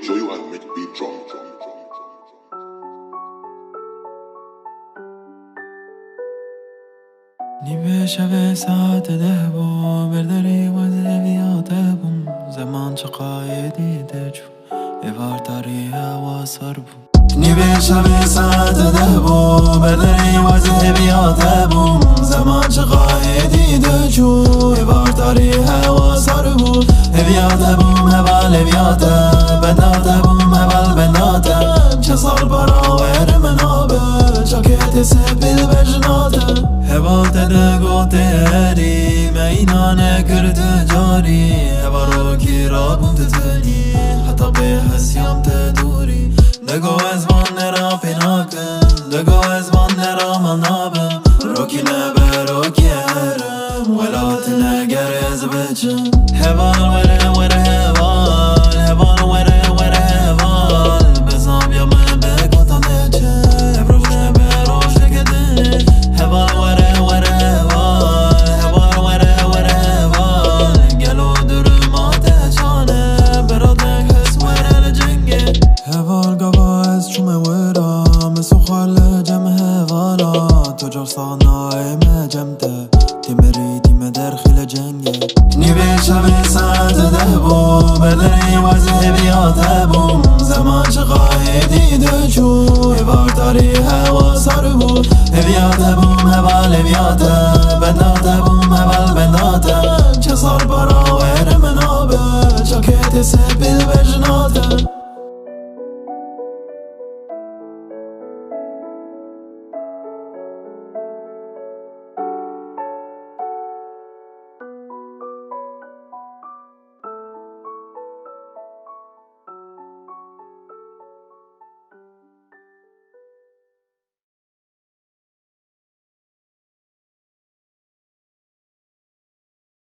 show you how to make a beat drum. نیمه شب ساعت 10 بود برداری وزویات بوم زمان چه قایدی دجو ایوار تاری هوا سر بود نیمه شب ساعت 10 بود برداری وزویات بوم زمان چه قایدی دجو ایوار تاری هوا سر بود هویات بوم هوال هویات بندات بوم هوال بندات چه سال براور منابه جاکت سپیل بجناته هوات دگوتری مینانه کرد جاری هوا رو کی را بوند تنی حتی به حسیم تدوری دگو از من نرا پیناکن دگو از من نرا منابم روکی نبه روکی هرم ولات نگر از بچن هوان وره وره هوان هوان وره وره هوان بزام یا من بگو تا نچه ابروش نبه روش نگدنه هوان وره وره هوان هوان وره وره هوان گلو درمات چانه برادنگ حس وره لجنگه هوان گوا از چومه ورا مسو خال جمع هوانا تجار صانای مجمته تیمری تیم درخل جنگه نیوه شب ساعت 10 بود بدری وزه بیات بوم زمان چه قایدی دجو ایوار تاری هوا سر بود هویات بوم هوال هویات بندات بوم هوال بندات چه سال براور منابه